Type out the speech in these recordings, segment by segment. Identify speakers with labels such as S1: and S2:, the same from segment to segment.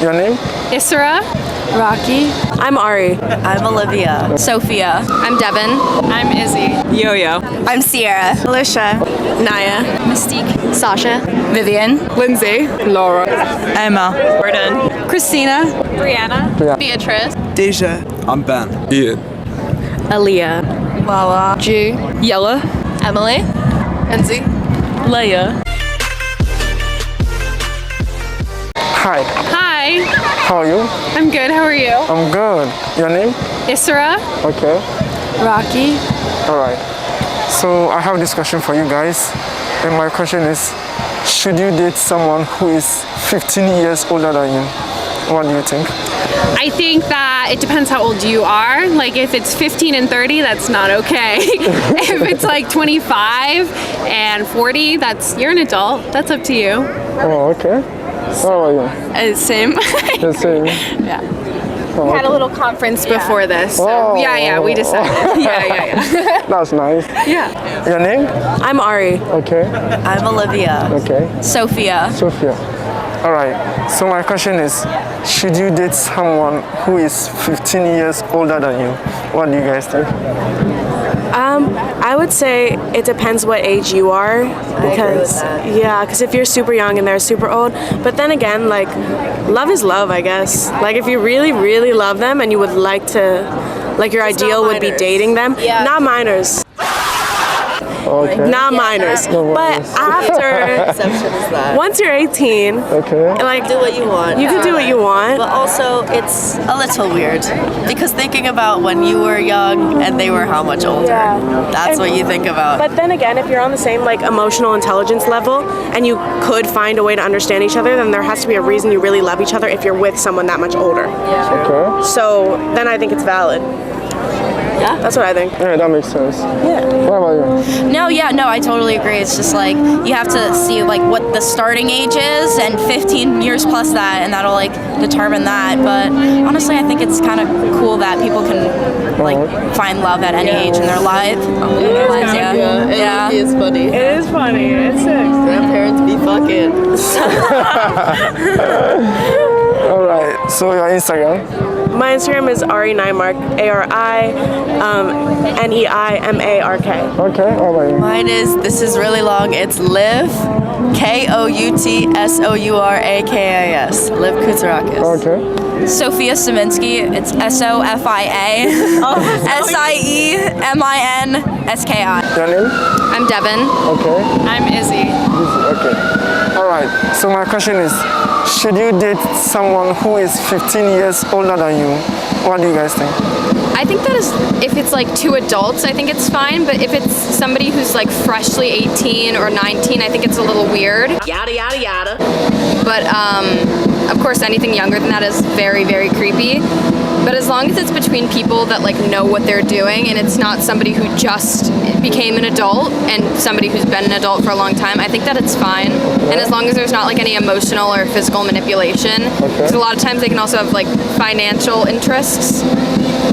S1: Your name?
S2: Isra. Rocky.
S3: I'm Ari.
S4: I'm Olivia.
S5: Sophia.
S2: I'm Devin.
S6: I'm Izzy.
S5: Yo-Yo.
S4: I'm Sierra.
S3: Alicia. Naya.
S5: Mystique.
S2: Sasha.
S5: Vivian.
S6: Lindsay.
S5: Laura. Emma.
S6: Jordan.
S5: Christina.
S6: Brianna.
S2: Beatrice.
S7: Deja.
S8: I'm Ben.
S1: Ian.
S3: Aaliyah.
S5: Lala.
S2: Ju.
S5: Yella.
S2: Emily.
S6: Enzi.
S5: Leia.
S1: Hi.
S2: Hi.
S1: How are you?
S2: I'm good. How are you?
S1: I'm good. Your name?
S2: Isra.
S1: Okay.
S2: Rocky.
S1: All right. So I have this question for you guys. And my question is, should you date someone who is 15 years older than you? What do you think?
S2: I think that it depends how old you are. Like if it's 15 and 30, that's not okay. If it's like 25 and 40, you're an adult. That's up to you.
S1: Oh, okay. How about you?
S2: Same.
S1: The same.
S2: Yeah.
S1: Oh,
S2: We had a
S1: okay.
S2: little conference before this. So
S1: Oh.
S2: yeah, we decided. Yeah.
S1: That's nice.
S2: Yeah.
S1: Your name?
S3: I'm Ari.
S1: Okay.
S4: I'm Olivia.
S1: Okay.
S5: Sophia.
S1: Sophia. All right. So my question is, should you date someone who is 15 years older than you? What do you guys think?
S3: I would say it depends what age you are, because if you're super young and they're super old, but then again, like, love is love, I guess. Like if you really, really love them and you would like to, like your ideal would be dating them, not minors.
S1: Okay.
S3: Not minors.
S1: No
S3: But
S1: minors.
S3: after,
S4: Exception is that.
S3: once you're 18,
S1: Okay.
S3: like,
S4: Do what you want.
S3: you can do what you want.
S4: But also, it's a little weird because thinking about when you were young and they were how much older.
S3: Yeah.
S4: That's
S3: And-
S4: what you think about.
S3: But then again, if you're on the same like emotional intelligence level and you could find a way to understand each other, then there has to be a reason you really love each other if you're with someone that much older.
S1: Okay.
S3: So then I think it's valid. Yeah, that's what I think.
S1: Yeah, that makes sense.
S3: Yeah.
S1: What about you?
S5: No, I totally agree. It's just like you have to see like what the starting age is and 15 years plus that, and that'll like determine that. But honestly, I think it's kind of cool that people can like find love at any age in their life. Yeah.
S4: It is funny.
S3: It is funny. It's sick.
S4: Grandparents be fucking.
S1: All right. So your Instagram?
S3: My Instagram is Ari Neimark, ARI, NEIMARK.
S1: Okay. How about you?
S4: Mine is, this is really long, it's Liv, KOUTSOURAKIS. Liv Kutsarakis.
S1: Okay.
S5: Sophia Saminsky. It's SOFIA SIEMINSKI.
S1: Your name?
S2: I'm Devin.
S1: Okay.
S6: I'm Izzy.
S1: Okay. All right. So my question is, should you date someone who is 15 years older than you? What do you guys think?
S2: I think that if it's like two adults, I think it's fine. But if it's somebody who's like freshly 18 or 19, I think it's a little weird.
S4: Yada, yada, yada.
S2: But of course, anything younger than that is very, very creepy. But as long as it's between people that like know what they're doing, and it's not somebody who just became an adult and somebody who's been an adult for a long time, I think that it's fine. And as long as there's not like any emotional or physical manipulation, because a lot of times they can also have like financial interests.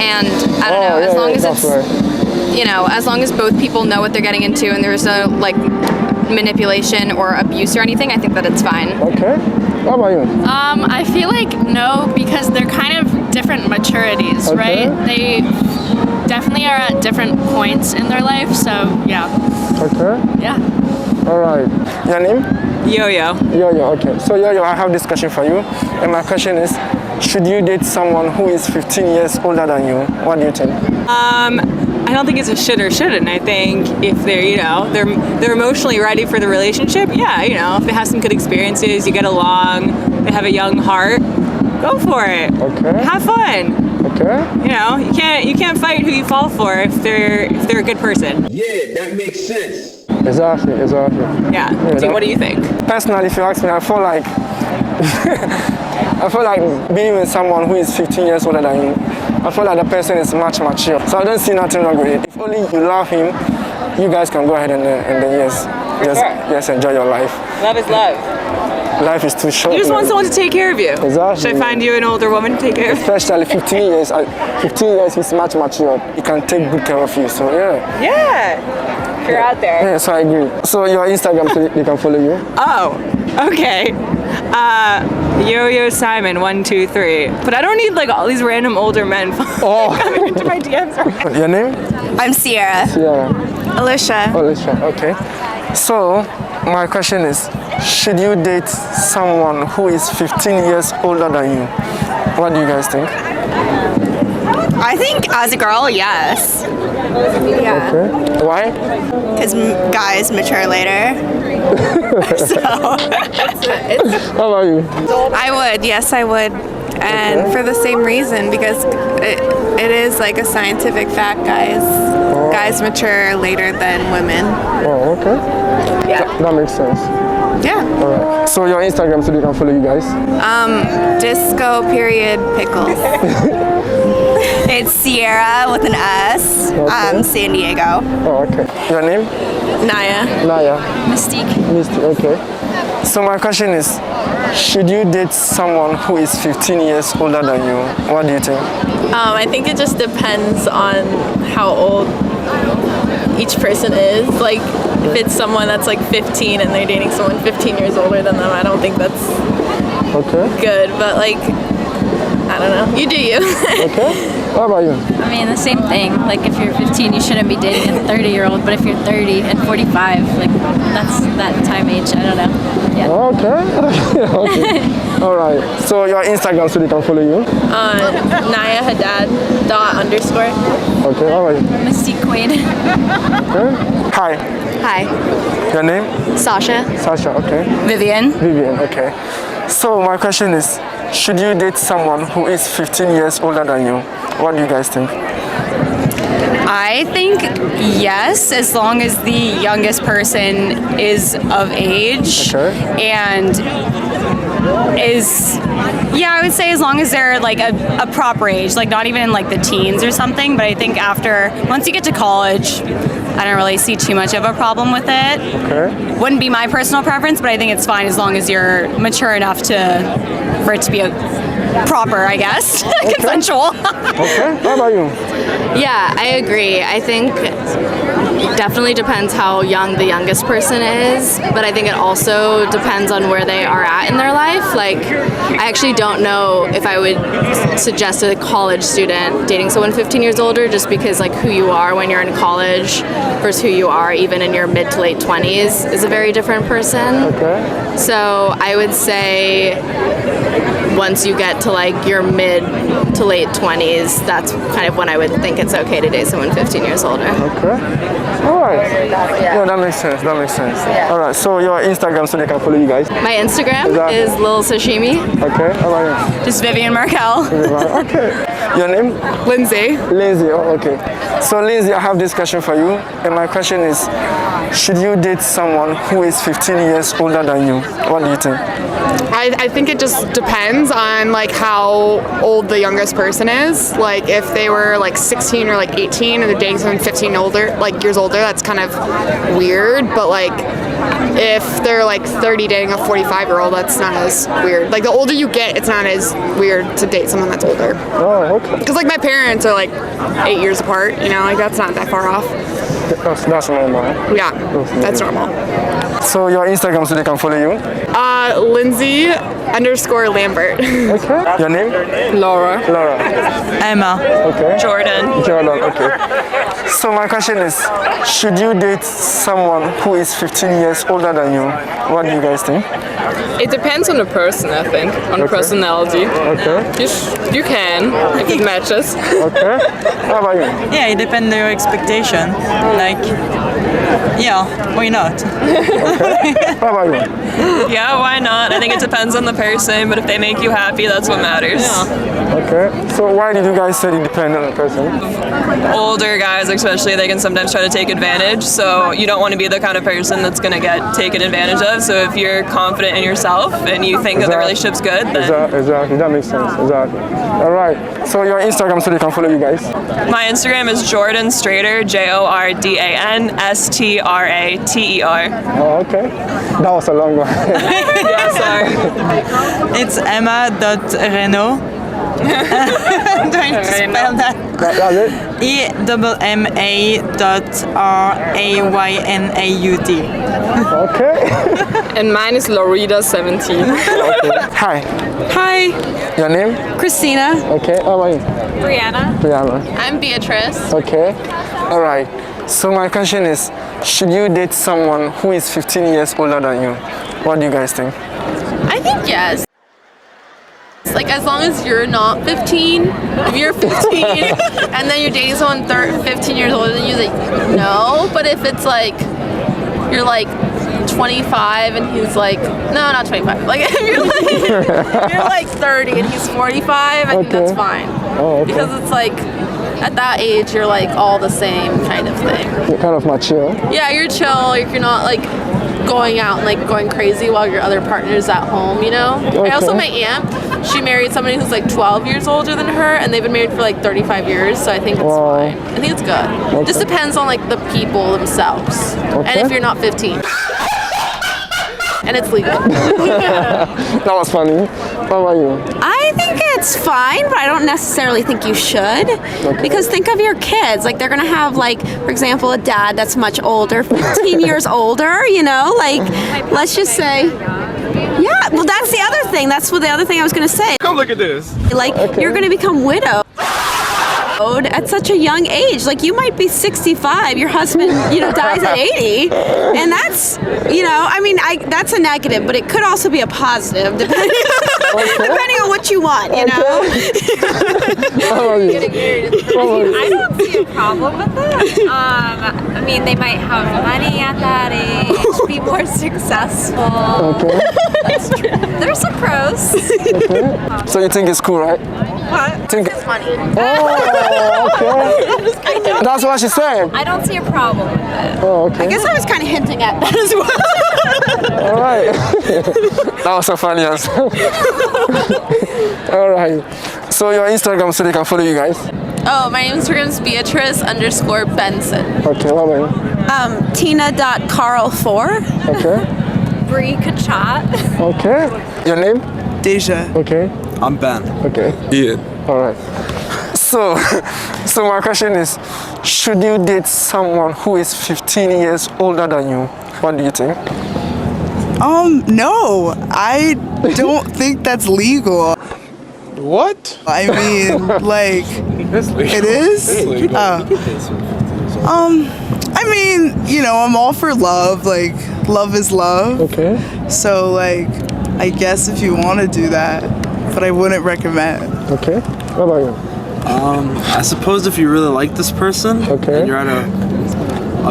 S2: And I don't know, as long as it's, you know, as long as both people know what they're getting into and there's no like manipulation or abuse or anything, I think that it's fine.
S1: Okay. What about you?
S6: I feel like no, because they're kind of different maturities,
S1: Okay.
S6: right? They definitely are at different points in their life, so yeah.
S1: Okay.
S6: Yeah.
S1: All right. Your name?
S5: Yo-Yo.
S1: Yo-Yo. Okay. So Yo-Yo, I have this question for you. And my question is, should you date someone who is 15 years older than you? What do you think?
S9: I don't think it's a should or shouldn't. I think if they're, you know, they're emotionally ready for the relationship, yeah, you know, if they have some good experiences, you get along, they have a young heart, go for it.
S1: Okay.
S9: Have fun.
S1: Okay.
S9: You know, you can't fight who you fall for if they're a good person.
S8: Yeah, that makes sense.
S1: Exactly.
S9: Yeah.
S1: that-
S9: What do you think?
S1: Personally, if you ask me, I feel like I feel like being with someone who is 15 years older than you, I feel like the person is much mature. So I don't see nothing wrong with it. If only you love him, you guys can go ahead and then yes, enjoy your life.
S9: Love is love.
S1: Life is too short.
S9: You just want someone to take care of you.
S1: Exactly.
S9: Should I find you an older woman to take care of you?
S1: Especially 15 years. 15 years is much mature. He can take good care of you. So yeah.
S9: Yeah. If you're out there.
S1: Yeah, so I agree. So your Instagram, so they can follow you.
S9: Oh, okay. Yo-Yo Simon 123. But I don't need like all these random older men coming into my DMs.
S1: Your name?
S5: I'm Sierra.
S1: Yeah.
S5: Alicia.
S1: Alicia. Okay. So, my question is, should you date someone who is 15 years older than you? What do you guys think?
S5: I think as a girl, yes. Yeah.
S1: Okay. Why?
S5: Because guys mature later. So.
S1: How about you?
S7: I would, yes, I would. And for the same reason, because it is like a scientific fact, guys mature later than women.
S1: Oh, okay.
S7: Yeah.
S1: That makes sense.
S7: Yeah.
S1: Alright. So your Instagram so they can follow you guys.
S7: Disco.pickles.
S5: It's Sierra with an S. San Diego.
S1: Oh, okay. Your name?
S7: Naya.
S1: Naya.
S5: Mystique.
S1: Misty. Okay. So my question is, should you date someone who is 15 years older than you? What do you think?
S7: I think it just depends on how old each person is. Like, if it's someone that's like 15 and they're dating someone 15 years older than them, I don't think that's good. But like, I don't know. You do you.
S1: Okay. What about you?
S10: I mean, the same thing. Like, if you're 15, you shouldn't be dating a 30-year-old. But if you're 30 and 45, like, that's that time age. I don't know. Yeah.
S1: Okay. Okay. All right. So your Instagram so they can follow you.
S7: Naya Haddad _.
S1: Okay. How about you?
S10: Mystique Queen.
S1: Okay. Hi.
S2: Hi,
S1: Your name?
S2: Sasha.
S1: Sasha. Okay.
S2: Vivian.
S1: Vivian. Okay. So my question is, should you date someone who is 15 years older than you? What do you guys think?
S2: I think yes, as long as the youngest person is of age and is, I would say as long as they're like a proper age, like not even like the teens or something, but I think once you get to college, I don't really see too much of a problem with it.
S1: Okay.
S2: Wouldn't be my personal preference, but I think it's fine as long as you're mature enough for it to be proper, I guess, consensual.
S1: Okay. How about you?
S2: Yeah, I agree. I think it definitely depends how young the youngest person is, but I think it also depends on where they are at in their life. Like, I actually don't know if I would suggest a college student dating someone 15 years older, just because like who you are when you're in college versus who you are even in your mid to late 20s is a very different person.
S1: Okay.
S2: So I would say once you get to like your mid to late 20s, that's kind of when I would think it's okay to date someone 15 years older.
S1: Okay. All right. Yeah, that makes sense. That makes sense. All right. So your Instagram so they can follow you guys.
S2: My Instagram is Lil Sashimi.
S1: Okay. How about you?
S2: Just Vivian Markel.
S1: Okay. Your name?
S2: Lindsay.
S1: Lindsay. Oh, okay. So Lindsay, I have this question for you, and my question is, should you date someone who is 15 years older than you? What do you think?
S11: I think it just depends on like how old the youngest person is. Like if they were like 16 or like 18 and they're dating someone 15 years older, that's kind of weird. But like if they're like 30 dating a 45-year-old, that's not as weird. Like the older you get, it's not as weird to date someone that's older.
S1: Oh, okay.
S11: Because like my parents are like 8 years apart, like that's not that far off.
S1: That's normal.
S11: Yeah, that's normal.
S1: So your Instagram so they can follow you?
S11: Lindsay_Lambert.
S1: Okay. Your name?
S11: Laura.
S1: Laura.
S9: Emma.
S1: Okay.
S9: Jordan.
S1: Jordan. Okay. So my question is, should you date someone who is 15 years older than you? What do you guys think?
S12: It depends on the person, I think, on the personality.
S1: Okay.
S12: You can, if it matches.
S1: Okay. How about you?
S9: Yeah, it depends on your expectation. Like, why not?
S1: Okay. How about you?
S12: Yeah, why not? I think it depends on the person, but if they make you happy, that's what matters.
S1: Okay. So why did you guys say it depends on the person?
S12: Older guys, especially, they can sometimes try to take advantage, so you don't want to be the kind of person that's going to get taken advantage of. So if you're confident in yourself and you think that the relationship's good, then...
S1: Exactly. That makes sense. Exactly. All right. So your Instagram so they can follow you guys?
S12: My Instagram is Jordan Strater, JordanStrater.
S1: Oh, okay. That was a long one.
S12: Yeah, sorry.
S9: It's Emma.Reno
S13: I'm going to spell that.
S1: That's it?
S13: EMMA.RAYNAUD.
S1: Okay.
S14: And mine is Lorita17.
S1: Hi.
S15: Hi,
S1: Your name?
S15: Christina.
S1: Okay. How about you?
S15: Brianna.
S1: Brianna.
S15: I'm Beatrice.
S1: Okay. All right. So my question is, should you date someone who is 15 years older than you? What do you guys think?
S7: I think yes. Like as long as you're not 15, if you're 15 and then you're dating someone 15 years older than you, like no. But if it's like you're like 25 and he's like not 25. Like if you're like 30 and he's 45, I think that's fine.
S1: Oh, okay.
S7: Because it's like at that age you're like all the same kind of thing.
S1: You're kind of mature.
S7: Yeah, you're chill. Like you're not like going out and like going crazy while your other partner's at home, you know?
S1: Okay.
S7: I also, my aunt, she married somebody who's like 12 years older than her and they've been married for like 35 years, so I think it's fine. I think it's good.
S1: Okay.
S7: Just depends on like the people themselves. And if you're not 15. And it's legal.
S1: That was funny. How about you?
S16: I think it's fine, but I don't necessarily think you should. Because think of your kids. Like, they're going to have, like, for example, a dad that's much older, 15 years older, you know? Like, let's just say... Yeah, well, that's the other thing. That's what the other thing I was going to say.
S17: Come look at this.
S16: Like, you're going to become widowed at such a young age. Like, you might be 65, your husband, you know, dies at 80, and that's, you know, I mean, that's a negative, but it could also be a positive, depending on what you want, you know?
S18: I don't see a problem with it. I mean, they might have money at that age, be more successful.
S1: Okay.
S18: That's true. There's some pros.
S1: Okay. So you think it's cool, right?
S18: What?
S1: Think
S18: It's money.
S1: Oh, okay. That's what she said.
S18: I don't see a problem with it.
S1: Oh, okay.
S16: I guess I was kind of hinting at that as well.
S1: All right. That was a funny answer. All right. So your Instagram so they can follow you guys.
S7: Oh, my Instagram is Beatrice_Benson.
S1: Okay, what about you?
S16: Tina.Carl4.
S1: Okay.
S18: Brie Kachat.
S1: Okay. Your name?
S19: Deja.
S1: Okay.
S19: I'm Ben.
S1: Okay.
S19: Ian.
S1: All right. So my question is, should you date someone who is 15 years older than you? What do you think?
S19: No, I don't think that's legal.
S17: What?
S19: I mean, like, it is? I mean, you know, I'm all for love. Like, love is love.
S1: Okay.
S19: So, like, I guess if you want to do that, but I wouldn't recommend.
S1: Okay. What about you?
S20: I suppose if you really like this person, and you're at I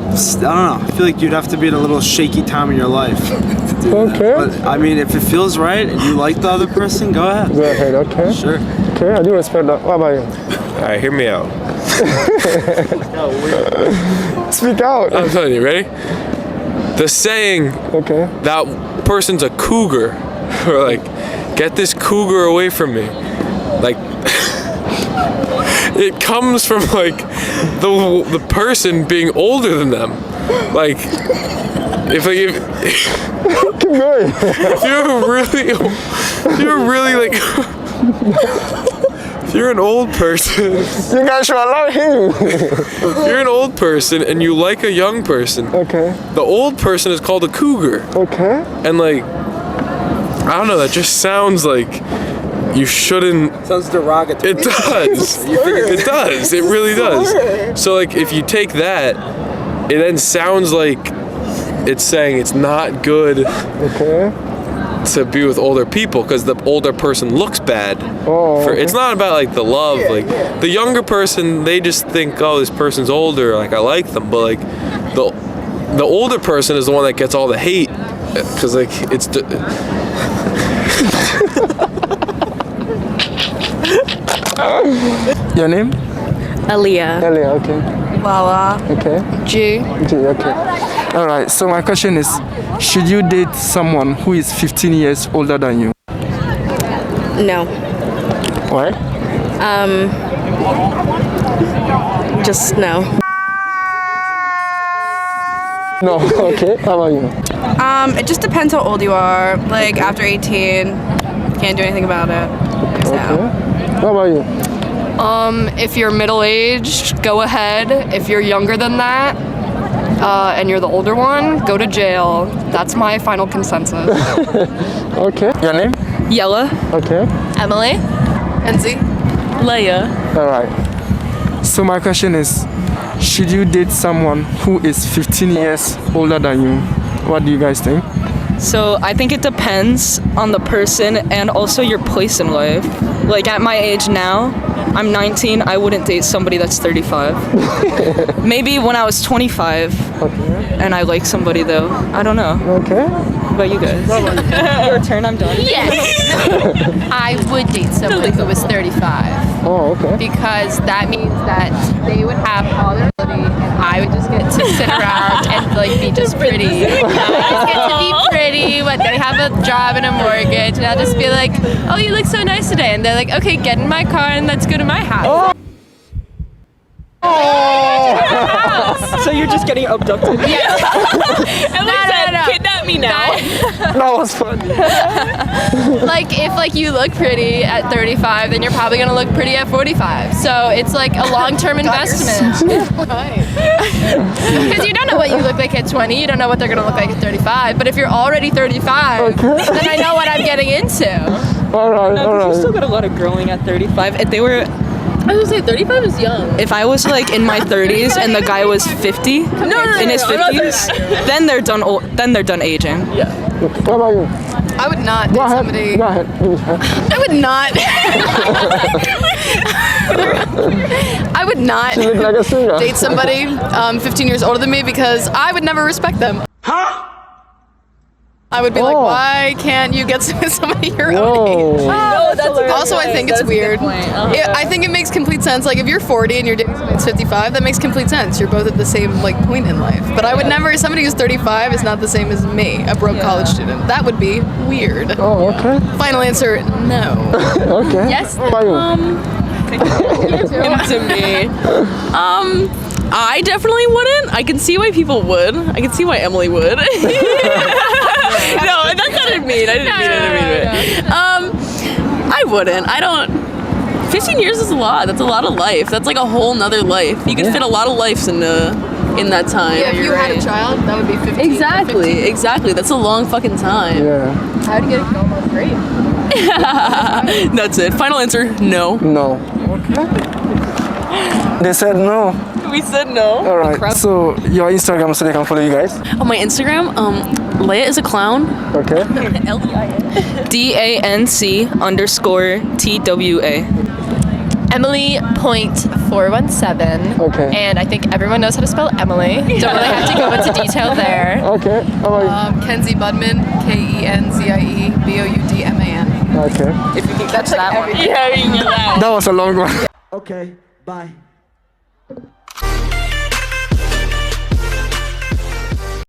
S20: don't know, I feel like you'd have to be at a little shaky time in your life to do that. But I mean, if it feels right and you like the other person, go ahead.
S1: Go ahead, okay.
S20: Sure.
S1: Okay, I do respect that. What about you?
S17: All right, hear me out.
S1: Speak out.
S17: I'm telling you, ready? The saying, that person's a cougar, or like, get this cougar away from me. Like, it comes from like the person being older than them. Like, if
S1: keep going.
S17: if you're really like, if you're an old person,
S1: you guys should allow him.
S17: If you're an old person and you like a young person, the old person is called a cougar.
S1: Okay.
S17: And like, I don't know, that just sounds like you shouldn't.
S20: Sounds derogatory.
S17: It does. It does. It really does. So like, if you take that, it then sounds like it's saying it's not good to be with older people because the older person looks bad. It's not about like the love. Like the younger person, they just think, oh, this person's older. Like I like them, but like the older person is the one that gets all the hate because like it's.
S1: Your name?
S3: Aaliyah.
S1: Aaliyah, okay.
S3: Lala.
S1: Okay.
S3: G.
S1: Okay. All right. So my question is, should you date someone who is 15 years older than you?
S3: No.
S1: Why?
S3: Just no.
S1: No. Okay. How about you?
S3: It just depends how old you are. Like after 18, can't do anything about it.
S1: What about you?
S14: If you're middle-aged, go ahead. If you're younger than that, and you're the older one, go to jail. That's my final consensus.
S1: Okay. Your name?
S6: Yella.
S1: Okay.
S6: Emily.
S14: Enzi.
S6: Leia.
S1: All right. So my question is, should you date someone who is 15 years older than you? What do you guys think?
S6: So I think it depends on the person and also your place in life. Like at my age now, I'm 19, I wouldn't date somebody that's 35. Maybe when I was 25 and I like somebody though. I don't know.
S1: Okay.
S6: What about you guys? Your turn, I'm done.
S15: Yes. I would date someone who was 35.
S1: Oh, okay.
S15: Because that means that they would have all their ability and I would just get to sit around and like be just pretty. I just get to be pretty, but they have a job and a mortgage and I'll just be like, oh, you look so nice today. And they're like, okay, get in my car and let's go to my house.
S6: So you're just getting abducted?
S15: Yeah.
S6: Emily said, kidnap me now.
S1: That was funny.
S15: Like if like you look pretty at 35, then you're probably gonna look pretty at 45. So it's like a long-term investment. Because you don't know what you look like at 20, you don't know what they're gonna look like at 35. But if you're already 35, then I know what I'm getting into.
S1: All right, all right.
S6: You still got a lot of growing at 35. If they were...
S15: I was gonna say 35 is young.
S6: If I was like in my 30s and the guy was 50 in his 50s, then they're done. Then they're done aging.
S1: Yeah. What about you?
S14: I would not date somebody.
S1: Go ahead.
S14: I would not. I would not
S1: She look like a singer.
S14: date somebody 15 years older than me because I would never respect them.
S1: Huh?
S14: I would be like, why can't you get somebody your own age?
S6: No, that's
S14: Also, I think it's weird. I think it makes complete sense. Like, if you're 40 and you're dating somebody who's 55, that makes complete sense. You're both at the same like point in life. But I would never. Somebody who's 35 is not the same as me, a broke college student. That would be weird.
S1: Oh, okay.
S14: Final answer: no.
S1: Okay.
S15: Yes.
S1: What about you?
S6: Into me. I definitely wouldn't. I can see why people would. I can see why Emily would. No, that's not mean. I didn't mean it. I wouldn't. I don't. 15 years is a lot. That's a lot of life. That's like a whole nother life. You can fit a lot of lives in that time.
S14: Yeah, if you had a child, that would be 15.
S6: Exactly. That's a long fucking time.
S1: Yeah.
S14: How do you get it going? That's great.
S6: That's it. Final answer: no.
S1: No. They said no.
S6: We said no.
S1: All right. So your Instagram, so they can follow you guys.
S6: On my Instagram, Leia is a clown.
S1: Okay.
S6: DANC_TWA.
S15: Emily.417.
S1: Okay.
S15: And I think everyone knows how to spell Emily. Don't really have to go into detail there.
S1: Okay. How about you?
S14: Kenzie Budman, KenziBoudman.
S1: Okay.
S6: If you can catch that one. Yeah, you can get that one.
S1: That was a long one.
S13: Okay, bye.